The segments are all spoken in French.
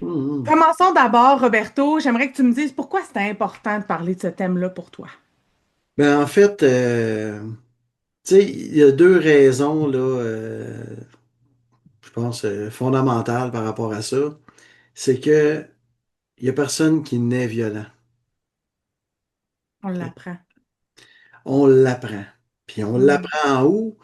Mhm. Commençons d'abord, Roberto. J'aimerais que tu me dises pourquoi c'était important de parler de ce thème-là pour toi. Ben, en fait, tu sais, il y a deux raisons, là, je pense, fondamentales par rapport à ça. C'est que il y a personne qui naît violent. On l'apprend. On l'apprend. Puis on Mhm. l'apprend où?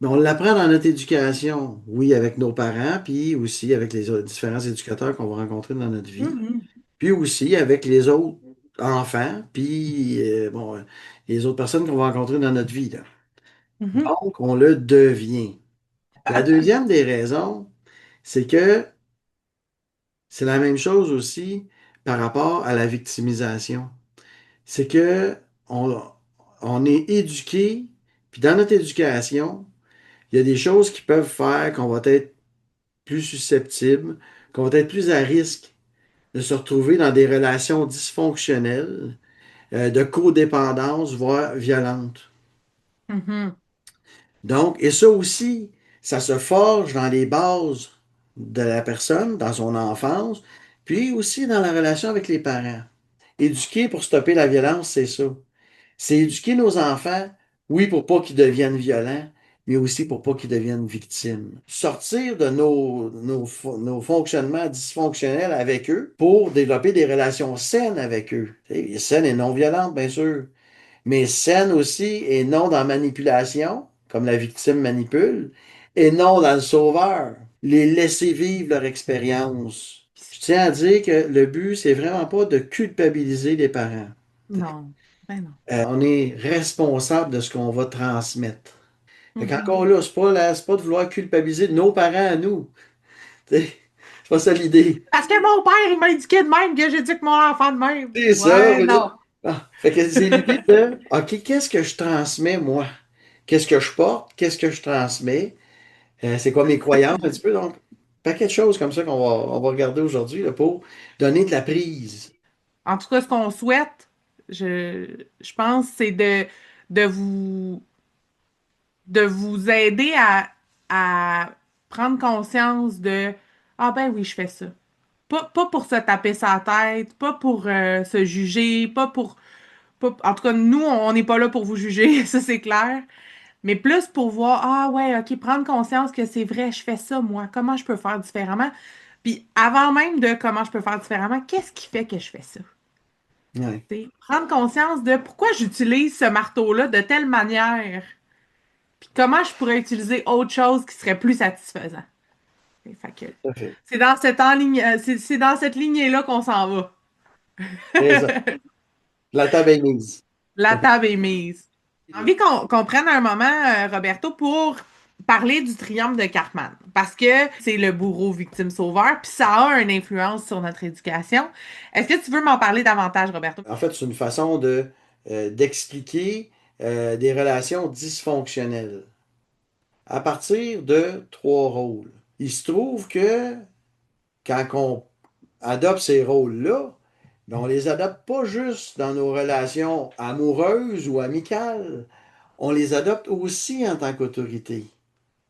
Ben, on l'apprend dans notre éducation. Oui, avec nos parents, puis aussi avec les différents éducateurs qu'on va rencontrer dans notre vie. Mhm. Puis aussi avec les autres enfants, puis bon, les autres personnes qu'on va rencontrer dans notre vie, là. Mhm. Donc, on le devient. La deuxième des raisons, c'est que c'est la même chose aussi par rapport à la victimisation. C'est que on, on est éduqué, puis dans notre éducation, il y a des choses qui peuvent faire qu'on va être plus susceptible, qu'on va être plus à risque de se retrouver dans des relations dysfonctionnelles, de codépendance, voire violentes. Mhm. Donc, et ça aussi, ça se forge dans les bases de la personne, dans son enfance, puis aussi dans la relation avec les parents. Éduquer pour stopper la violence, c'est ça. C'est éduquer nos enfants, oui, pour pas qu'ils deviennent violents, mais aussi pour pas qu'ils deviennent victimes. Sortir de nos fonctionnements dysfonctionnels avec eux pour développer des relations saines avec eux. Saines et non violentes, bien sûr, mais saine aussi et non dans manipulation, comme la victime manipule, et non dans le sauveur. Les laisser vivre leur expérience. Je tiens à dire que le but, c'est vraiment pas de culpabiliser les parents. Non, ben non. On est responsable de ce qu'on va transmettre. Fait Mhm. qu'encore là, c'est pas de vouloir culpabiliser nos parents à nous. T'sais, c'est pas ça l'idée. Parce que mon père, il m'a éduqué de même, que j'éduque mon enfant de même. C'est ça. Ouais, non. Fait que c'est l'idée de, OK, qu'est-ce que je transmets, moi? Qu'est-ce que je porte? Qu'est-ce que je transmets? C'est quoi mes croyances un petit peu? Donc, paquet de choses comme ça on va regarder aujourd'hui là, pour donner de la prise. En tout cas, ce qu'on souhaite, je pense, c'est de vous, de vous aider à prendre conscience de ah ben oui, je fais ça. Pas pour se taper sa tête, pas pour se juger, en tout cas, nous, on n'est pas là pour vous juger, ça c'est clair, mais plus pour voir, ah ouais, ok, prendre conscience que c'est vrai, je fais ça, moi, comment je peux faire différemment? Puis avant même de comment je peux faire différemment, qu'est-ce qui fait que je fais ça? Ouais, T'sais, prendre conscience de pourquoi j'utilise ce marteau-là de telle manière, puis comment je pourrais utiliser autre chose qui serait plus satisfaisant. Fait que tout à fait. c'est dans c'est dans cette lignée-là qu'on s'en va. C'est ça. La table est mise. La table est mise. J'ai envie qu'on prenne un moment, Roberto, pour parler du triangle de Cartman. Parce que c'est le bourreau victime-sauveur, puis ça a une influence sur notre éducation. Est-ce que tu veux m'en parler davantage, Roberto? En fait, c'est une façon d'expliquer des relations dysfonctionnelles à partir de trois rôles. Il se trouve que quand on adopte ces rôles-là, ben, on les adopte pas juste dans nos relations amoureuses ou amicales, on les adopte aussi en tant qu'autorité.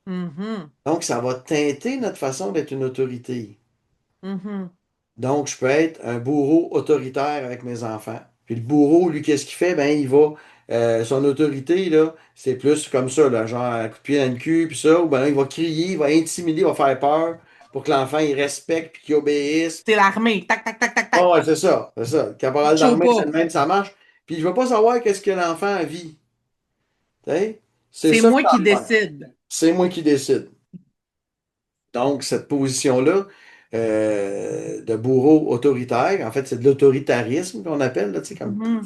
Mhm, Donc, ça va teinter notre façon d'être une autorité. mhm. Donc, je peux être un bourreau autoritaire avec mes enfants. Puis le bourreau, lui, qu'est-ce qu'il fait? Ben, il va, son autorité, là, c'est plus comme ça, là, genre un coup de pied dans le cul, puis ça, ou ben là, il va crier, il va intimider, il va faire peur pour que l'enfant, il respecte puis qu'il obéisse. C'est l'armée. Tac, tac, tac, tac, Oh, tac. ouais, c'est ça, c'est ça. Le caporal Chaud d'armée, c'est pas. le même, ça marche. Puis je veux pas savoir qu'est-ce que l'enfant vit. Tu sais? C'est C'est ça que moi t'as qui à faire. décide. C'est moi qui décide. Donc, cette position-là de bourreau autoritaire, en fait, c'est de l'autoritarisme qu'on appelle, là, tu sais, comme. Mhm,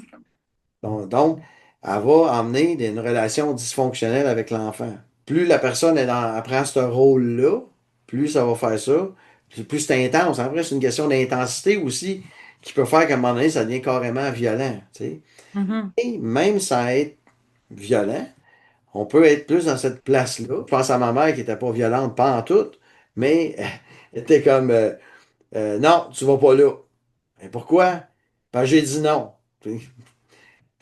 Donc, elle va emmener une relation dysfonctionnelle avec l'enfant. Plus la personne elle prend ce rôle-là, plus ça va faire ça, plus c'est intense. Après, c'est une question d'intensité aussi qui peut faire qu'à un moment donné, ça devient carrément violent. Tu sais. mhm. Et même sans être violent, on peut être plus dans cette place-là. Je pense à ma mère qui n'était pas violente, pas en tout, mais elle était comme non, tu vas pas là. Mais pourquoi? Ben, j'ai dit non.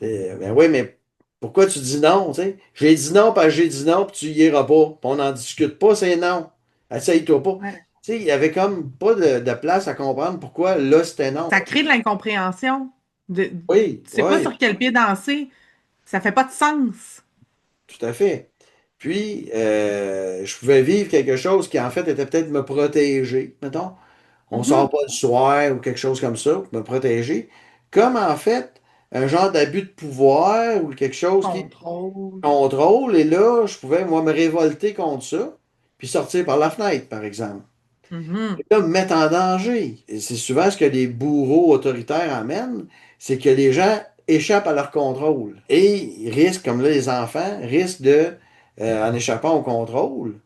Ben oui, mais pourquoi tu dis non, tu sais? J'ai dit non parce que j'ai dit non, puis tu y iras pas. Puis on n'en discute pas, c'est non. Essaye-toi pas. Ouais. Tu sais, il y avait comme pas de place à comprendre pourquoi là, c'était non. Ça crée de l'incompréhension. Tu Oui, sais pas oui, sur quel pied danser. Ça fait pas de sens. tout à fait. Puis, je pouvais vivre quelque chose qui, en fait, était peut-être me protéger, mettons. On sort Mhm. pas le soir ou quelque chose comme ça pour me protéger. Comme, en fait, un genre d'abus de pouvoir ou quelque chose qui Contrôle. contrôle. Et là, je pouvais, moi, me révolter contre ça, puis sortir par la fenêtre, par exemple. Mhm. Et là, me mettre en danger. Et c'est souvent ce que les bourreaux autoritaires amènent, c'est que les gens échappent à leur contrôle. Et ils risquent, comme là, les enfants, risquent de, en échappant au contrôle,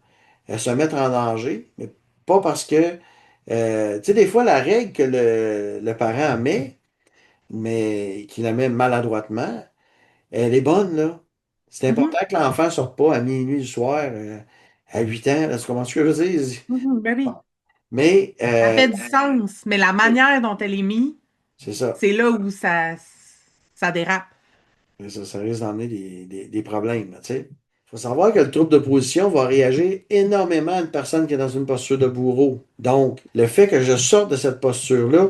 se mettre en danger, mais pas parce que, tu sais, des fois, la règle que le parent met, mais qu'il la met maladroitement, elle est bonne, là. C'est Mhm. important que l'enfant ne sorte pas à minuit du soir, à 8 ans, là, tu comprends ce que je veux dire? Mhm. Ben oui. Mais, Ça fait du sens, mais la manière dont elle est mise, c'est ça. c'est là où ça dérape. Ça risque d'emmener des problèmes, là, tu sais. Il faut savoir que le trouble d'opposition va réagir énormément à une personne qui est dans une posture de bourreau. Donc, le fait que je sorte de cette posture-là,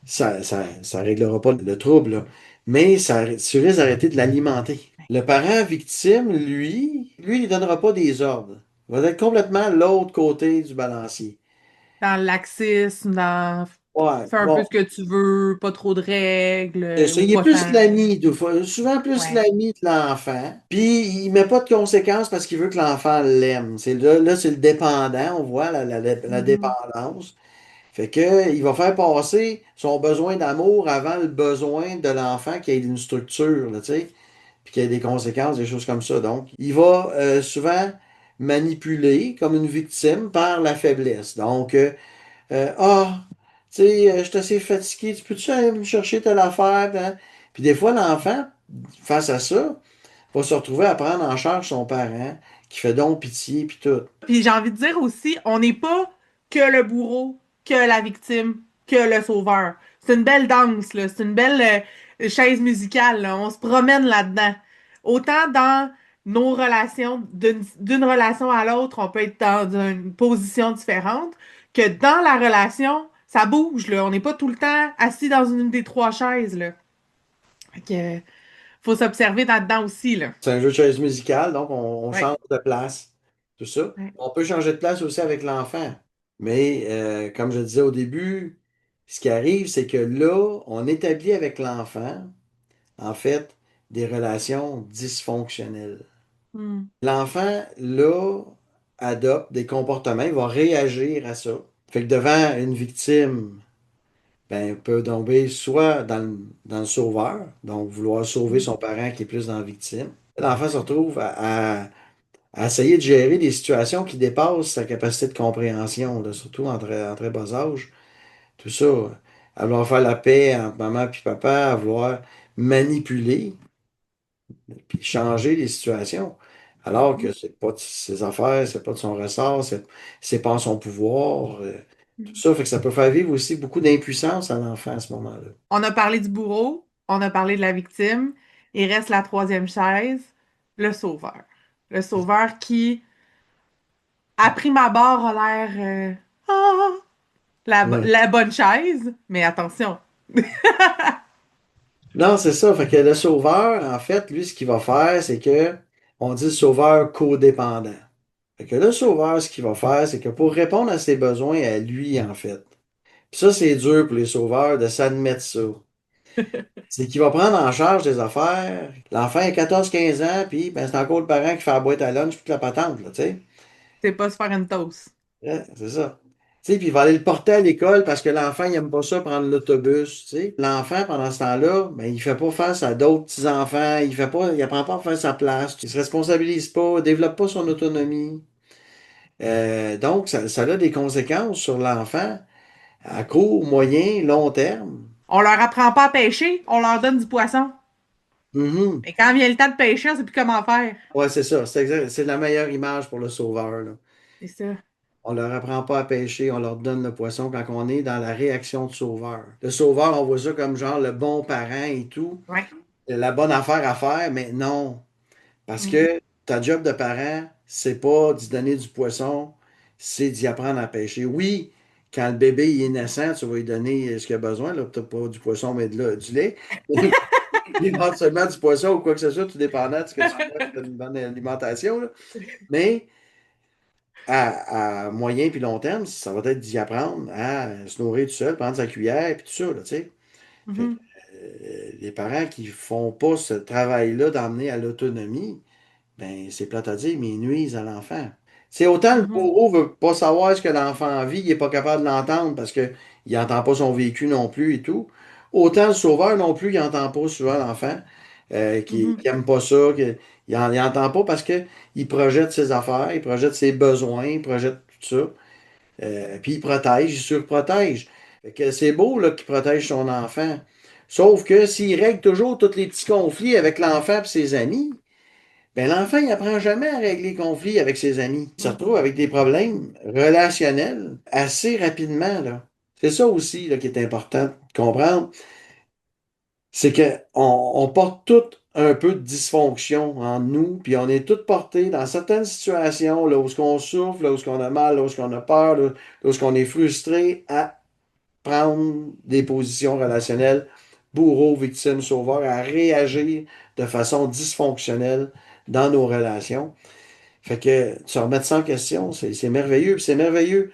ça réglera pas le trouble, là. Mais tu risques d'arrêter de l'alimenter. Le parent victime, lui, il donnera pas des ordres. Il va être complètement l'autre côté du balancier. Dans le laxisme, dans Ouais, fais un peu bon. ce que tu veux, pas trop de règles C'est ça. ou Il est pas plus tant. l'ami, des fois, souvent plus Ouais. l'ami de l'enfant. Puis il met pas de conséquences parce qu'il veut que l'enfant l'aime. Là, c'est le dépendant, on voit la Mhm. dépendance. Fait que il va faire passer son besoin d'amour avant le besoin de l'enfant qui ait une structure, là, tu sais, puis qu'il y ait des conséquences, des choses comme ça. Donc, il va souvent manipuler comme une victime par la faiblesse. Donc, ah, tu sais, je suis assez fatigué, tu peux-tu aller me chercher telle affaire? Hein? Puis des fois, l'enfant, face à ça, va se retrouver à prendre en charge son parent, qui fait donc pitié, puis tout. Puis j'ai envie de dire aussi, on n'est pas que le bourreau, que la victime, que le sauveur. C'est une belle danse, là. C'est une belle chaise musicale, là. On se promène là-dedans. Autant dans nos relations, d'une relation à l'autre, on peut être dans une position différente, que dans la relation, ça bouge, là. On n'est pas tout le temps assis dans une des trois chaises, là. Fait que, faut s'observer là-dedans aussi, là. C'est un jeu de chaise musicale, donc on Ouais. change de place, tout ça. Ouais. On peut changer de place aussi avec l'enfant. Mais comme je disais au début, ce qui arrive, c'est que là, on établit avec l'enfant, en fait, des relations dysfonctionnelles. Hmm. L'enfant, là, adopte des comportements, il va réagir à ça. Fait que devant une victime, ben, il peut tomber soit dans le sauveur, donc vouloir sauver son parent qui est plus dans la victime. L'enfant se retrouve à essayer de gérer des situations qui dépassent sa capacité de compréhension, là, surtout en très bas âge. Tout ça, à vouloir faire la paix entre maman et papa, à vouloir manipuler, puis changer les situations. Alors que c'est pas de ses affaires, c'est pas de son ressort, c'est pas en son pouvoir. Tout Mhm. ça fait que ça peut faire vivre aussi beaucoup d'impuissance à l'enfant à ce moment-là. On a parlé du bourreau, on a parlé de la victime. Il reste la troisième chaise, le sauveur. Le sauveur qui, à prime abord, a l'air ah, Ouais. la bonne chaise, mais attention. Non, c'est ça. Fait que le sauveur, en fait, lui, ce qu'il va faire, c'est que on dit le sauveur codépendant. Fait que le sauveur, ce qu'il va faire, c'est que pour répondre à ses besoins à lui, en fait. Puis ça, c'est dur pour les sauveurs de s'admettre ça. C'est qu'il va prendre en charge des affaires. L'enfant a 14 15 ans, puis ben, c'est encore le parent qui fait la boîte à lunch puis toute la patente, là, tu sais. C'est pas se faire une toast. Ouais, c'est ça. Tu sais, puis il va aller le porter à l'école parce que l'enfant, il aime pas ça prendre l'autobus, tu sais. L'enfant, pendant ce temps-là, ben, il fait pas face à d'autres petits-enfants, il apprend pas à faire sa place, il se responsabilise pas, développe pas son autonomie. Donc, ça a des conséquences sur l'enfant à court, moyen, long terme. On leur apprend pas à pêcher, on leur donne du poisson. Mhm. Mais quand vient le temps de pêcher, on sait plus comment faire. Ouais, c'est ça. C'est la meilleure image pour le sauveur, là. C'est ça. On leur apprend pas à pêcher, on leur donne le poisson quand on est dans la réaction de sauveur. Le sauveur, on voit ça comme genre le bon parent et tout, Ouais. la bonne affaire à faire, mais non. Parce Mm. que ta job de parent, c'est pas d'y donner du poisson, c'est d'y apprendre à pêcher. Oui, quand le bébé il est naissant, tu vas lui donner ce qu'il a besoin, là, peut-être pas du poisson, mais du lait. Éventuellement du poisson ou quoi que ce soit, tout dépendant de ce que tu fais, c'est une bonne alimentation, là. Mais à moyen puis long terme, ça va être d'y apprendre à se nourrir tout seul, prendre sa cuillère, puis tout ça, là, tu sais. Fait que, Mhm. les parents qui font pas ce travail-là d'emmener à l'autonomie, ben, c'est plate à dire, mais ils nuisent à l'enfant. C'est autant le Mhm. bourreau veut pas savoir ce que l'enfant vit, il n'est pas capable de l'entendre parce qu'il n'entend pas son vécu non plus et tout. Autant le sauveur non plus, il n'entend pas souvent l'enfant, qui Mhm. n'aime pas ça, il n'entend pas parce qu'il projette ses affaires, il projette ses besoins, il projette tout ça. Puis il protège, il surprotège. Fait que c'est beau là, qu'il protège son enfant. Sauf que s'il règle toujours tous les petits conflits avec l'enfant et ses amis, ben l'enfant, il apprend jamais à régler les conflits avec ses amis. Il se retrouve avec des problèmes relationnels assez rapidement, là. C'est ça aussi là, qui est important de comprendre. C'est qu'on porte tout un peu de dysfonction en nous, puis on est tous portés dans certaines situations, là où on souffre, là où on a mal, là où on a peur, là où on est frustré, à prendre des positions relationnelles, bourreau, victime, sauveur, à réagir de façon dysfonctionnelle dans nos relations. Fait que se remettre ça en question, c'est merveilleux. Puis c'est merveilleux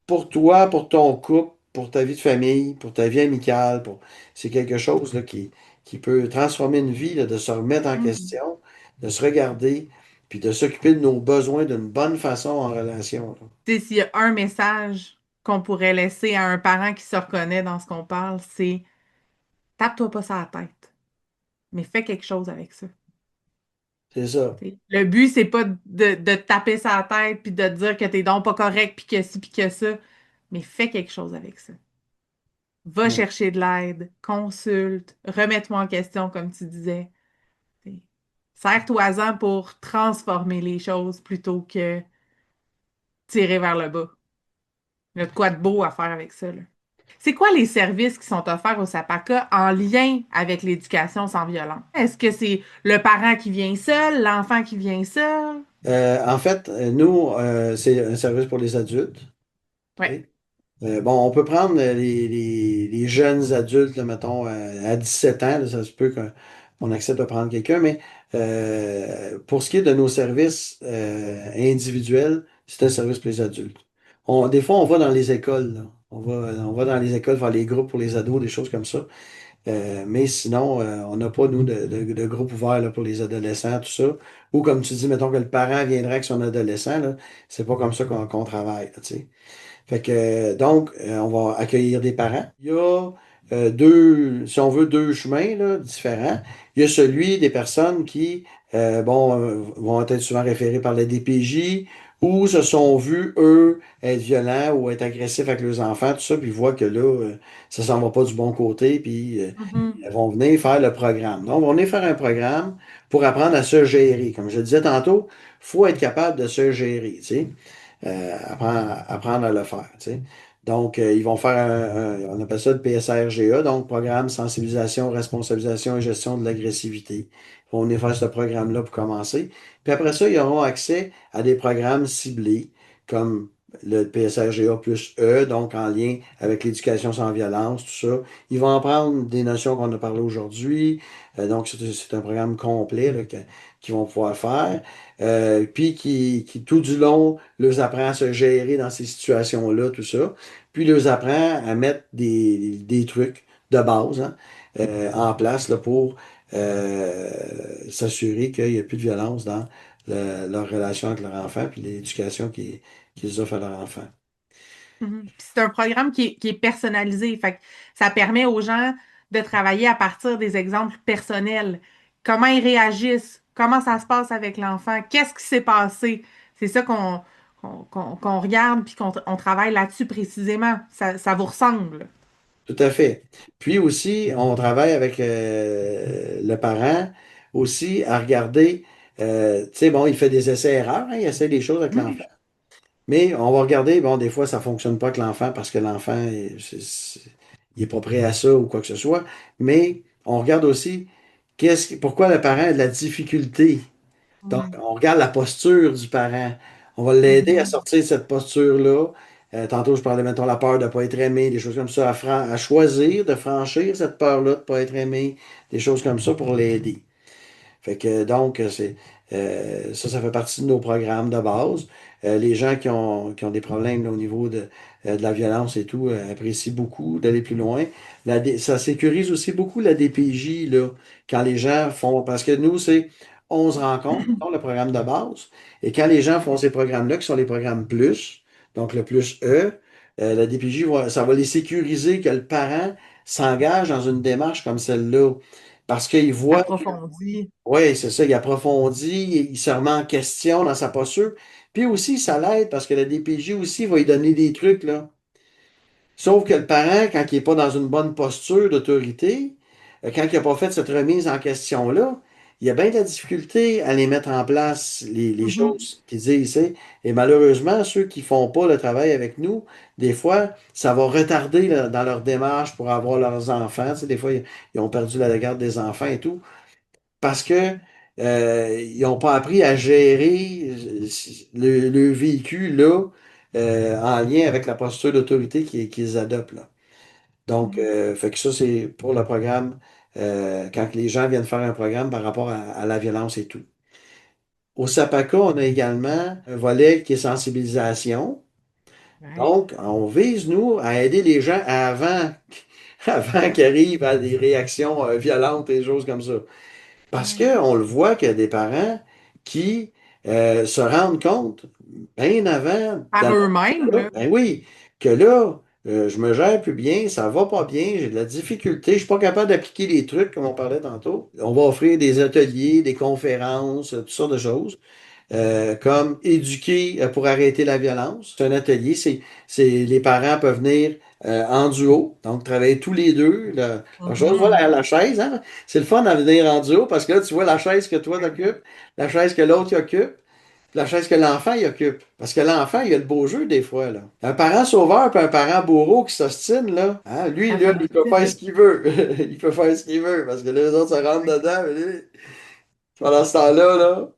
pour toi, pour ton couple, pour ta vie de famille, pour ta vie amicale. C'est quelque chose là, qui peut transformer une vie, là, de se remettre en Mhm. question, de se regarder, puis de s'occuper de nos besoins d'une bonne façon en relation, là. Tu sais, s'il y a un message qu'on pourrait laisser à un parent qui se reconnaît dans ce qu'on parle, c'est tape-toi pas sur la tête, mais fais quelque chose avec ça. C'est ça. T'sais. Le but, c'est pas de te taper sur la tête puis de te dire que t'es donc pas correct puis que ci puis que ça, mais fais quelque chose avec ça. Va Ouais. chercher de l'aide, consulte, remets-toi en question, comme tu disais. T'sais. Serre-toi-en pour transformer les choses plutôt que tirer vers le bas. Il y a de quoi de beau à faire avec ça, là. C'est quoi les services qui sont offerts au SAPACA en lien avec l'éducation sans violence? Est-ce que c'est le parent qui vient seul, l'enfant qui vient seul? En fait, nous, c'est un service pour les adultes. Ouais. OK? Bon, on peut prendre les jeunes adultes, là, mettons, à 17 ans, là, ça se peut qu'on accepte de prendre quelqu'un, mais pour ce qui est de nos services individuels, c'est un service pour les adultes. Des fois, on va dans les écoles, là. On va dans les écoles faire les groupes pour les ados, des choses comme ça. Mais sinon, on n'a pas, nous, de groupe ouvert là, pour les adolescents, tout ça. Ou comme tu dis, mettons que le parent viendrait avec son adolescent, là, c'est pas comme ça qu'on travaille, là, tu sais. Fait que, donc, on va accueillir des parents. Il y a si on veut, deux chemins là, différents. Il y a celui des personnes qui, vont être souvent référées par la DPJ ou se sont vus, eux, être violents ou être agressifs avec leurs enfants, tout ça, puis ils voient que là, ça s'en va pas du bon côté, puis Mhm. elles vont venir faire le programme. Donc, on va venir faire un programme pour apprendre à se gérer. Comme je le disais tantôt, il faut être capable de se gérer, tu sais. Apprendre à le faire, tu sais. Donc, ils vont faire on appelle ça le PSRGA, donc Programme Sensibilisation, Responsabilisation et Gestion de l'agressivité. Ils vont venir faire ce programme-là pour commencer. Puis après ça, ils auront accès à des programmes ciblés, comme le PSRGA plus E, donc en lien avec l'éducation sans violence, tout ça. Ils vont apprendre des notions qu'on a parlé aujourd'hui. Donc, c'est un programme complet là, qu'ils vont pouvoir faire. Puis qui, tout du long, leur apprend à se gérer dans ces situations-là, tout ça. Puis leur apprend à mettre des trucs de base, hein, en place là, pour s'assurer qu'il n'y a plus de violence dans leur relation avec leur enfant, puis l'éducation qu'ils offrent à leur enfant. Mhm. Puis c'est un programme qui est personnalisé. Fait que ça permet aux gens de travailler à partir des exemples personnels. Comment ils réagissent, comment ça se passe avec l'enfant, qu'est-ce qui s'est passé. C'est ça qu'on regarde puis qu'on on travaille là-dessus précisément. Ça vous ressemble. Tout à fait. Puis aussi, on travaille avec le parent aussi à regarder, tu sais, bon, il fait des essais-erreurs, hein, il essaie des choses avec l'enfant. Mhm. Mais on va regarder, bon, des fois, ça ne fonctionne pas avec l'enfant parce que l'enfant, il n'est pas prêt à ça ou quoi que ce soit. Mais on regarde aussi pourquoi le parent a de la difficulté. Donc, Mhm. on regarde la posture du parent. On va l'aider à Mhm. sortir de cette posture-là. Tantôt, je parlais, mettons, la peur de ne pas être aimé, des choses comme ça, à choisir de franchir cette peur-là de ne pas être aimé, des choses comme ça pour l'aider. Fait que donc, ça fait partie de nos programmes de base. Les gens qui ont des problèmes là, au niveau de la violence et tout apprécient beaucoup d'aller plus loin. Ça sécurise aussi beaucoup la DPJ là, quand les gens font, parce que nous, c'est 11 rencontres, dans le programme de base. Et quand les gens font ces programmes-là, qui sont les programmes plus, donc le plus E, la DPJ, ça va les sécuriser que le parent s'engage dans une démarche comme celle-là. Parce qu'ils voient. Approfondi. Oui, c'est ça, il approfondit, il se remet en question dans sa posture. Puis aussi, ça l'aide parce que la DPJ aussi va lui donner des trucs, là. Sauf que le parent, quand il n'est pas dans une bonne posture d'autorité, quand il n'a pas fait cette remise en question-là, il y a bien de la difficulté à les mettre en place, les Mhm. choses qu'ils disent. Tu sais. Et malheureusement, ceux qui ne font pas le travail avec nous, des fois, ça va retarder là, dans leur démarche pour avoir leurs enfants. Tu sais, des fois, ils ont perdu la garde des enfants et tout parce que ils n'ont pas appris à gérer le véhicule là, en lien avec la posture d'autorité qu'ils adoptent là. Donc, Mhm. fait que ça, c'est pour le programme, quand les gens viennent faire un programme par rapport à la violence et tout. Au SAPACA, on a également un volet qui est sensibilisation. Ouais. Donc, on vise, nous, à aider les gens avant qu'ils arrivent à des réactions violentes et des choses comme ça. Parce Ouais. qu'on le voit qu'il y a des parents qui se rendent compte, bien avant, Par eux-mêmes, là. ben oui, que là, je me gère plus bien, ça va pas bien, j'ai de la difficulté, je suis pas capable d'appliquer les trucs comme on parlait tantôt. On va offrir des ateliers, des conférences, toutes sortes de choses comme éduquer pour arrêter la violence. C'est un atelier, les parents peuvent venir en duo, donc travailler tous les deux. La chose, Mhm. voilà, la chaise, hein? C'est le fun à venir en duo parce que là, tu vois la chaise que toi t'occupes, la chaise que l'autre y occupe, puis la chaise que l'enfant y occupe. Parce que l'enfant, il a le beau jeu des fois, là. Un parent sauveur puis un parent bourreau qui s'ostine, là, hein, lui, Ça là, il peut faire fonctionne. ce qu'il veut. Il peut faire ce qu'il veut parce que les autres se rentrent dedans. Mais lui, pendant ce temps-là, là,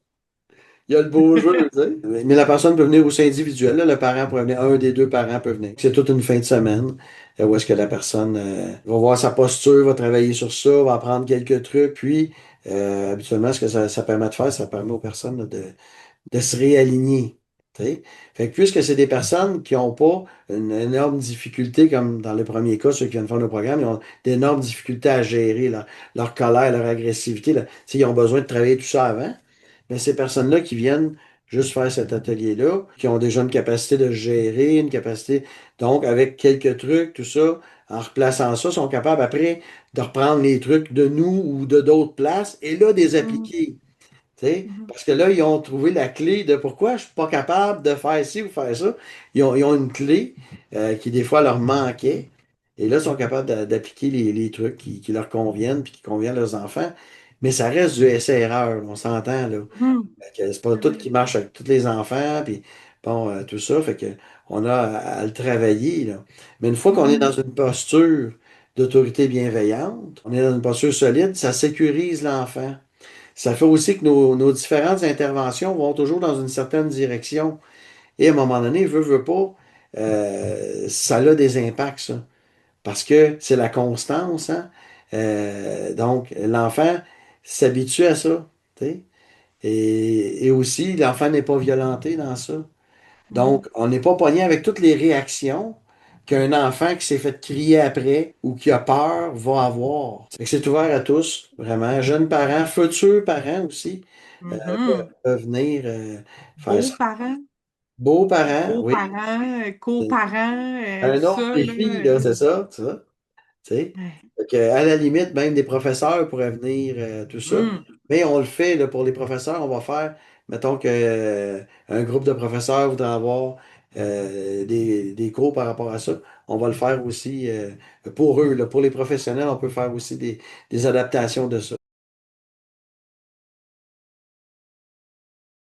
il y a le beau jeu, tu sais. Mais la personne peut venir aussi individuelle. Là. Le parent peut venir, un des deux parents peut venir. C'est toute une fin de semaine où est-ce que la personne va voir sa posture, va travailler sur ça, va apprendre quelques trucs. Puis, habituellement, ce que ça permet de faire, ça permet aux personnes là, de se réaligner. Tu sais. Fait que puisque c'est des personnes qui n'ont pas une énorme difficulté, comme dans le premier cas, ceux qui viennent faire le programme, ils ont d'énormes difficultés à gérer leur colère, leur agressivité. Là. Tu sais, ils ont besoin de travailler tout ça avant. Mais ces personnes-là qui viennent juste faire cet atelier-là, qui ont déjà une capacité de gérer, une capacité, donc avec quelques trucs, tout ça, en replaçant ça, sont capables après de reprendre les trucs de nous ou de d'autres places et là, de les Mhm. appliquer. Tu sais, Mhm. parce que là, ils ont trouvé la clé de pourquoi je ne suis pas capable de faire ci ou faire ça. Ils ont une clé qui, des fois, leur manquait. Et là, ils sont capables d'appliquer les trucs qui leur conviennent puis qui conviennent à leurs enfants. Mais ça reste du essai-erreur, on s'entend, là. Mhm. Fait que c'est pas tout Ouais. qui marche avec tous les enfants, puis bon, tout ça. Fait que on a à le travailler, là. Mais une fois qu'on est dans Mhm. une posture d'autorité bienveillante, on est dans une posture solide, ça sécurise l'enfant. Ça fait aussi que nos différentes interventions vont toujours dans une certaine direction. Et à un moment donné, veut pas, ça a des impacts, ça. Parce que c'est la constance, hein. Donc, l'enfant s'habitue à ça. Tu sais. Et aussi, l'enfant n'est pas violenté dans ça. Mhm. Donc, on n'est pas pogné avec toutes les réactions qu'un enfant qui s'est fait crier après ou qui a peur va avoir. Fait que c'est ouvert à tous, vraiment. Jeunes parents, futurs parents aussi, Mhm. peuvent venir faire ça. Beaux-parents, Beaux parents, oui. beaux-parents, C'est coparents, tout un autre ça, là. défi, là, c'est ça, tu vois. Tu sais. Ouais. Fait que, à la limite, même des professeurs pourraient venir, tout ça. Mhm. Mais on le fait là, pour les professeurs, on va faire, mettons que un groupe de professeurs voudrait avoir des cours par rapport à ça. On va le faire aussi pour eux. Là. Pour les professionnels, on peut faire aussi des adaptations de ça.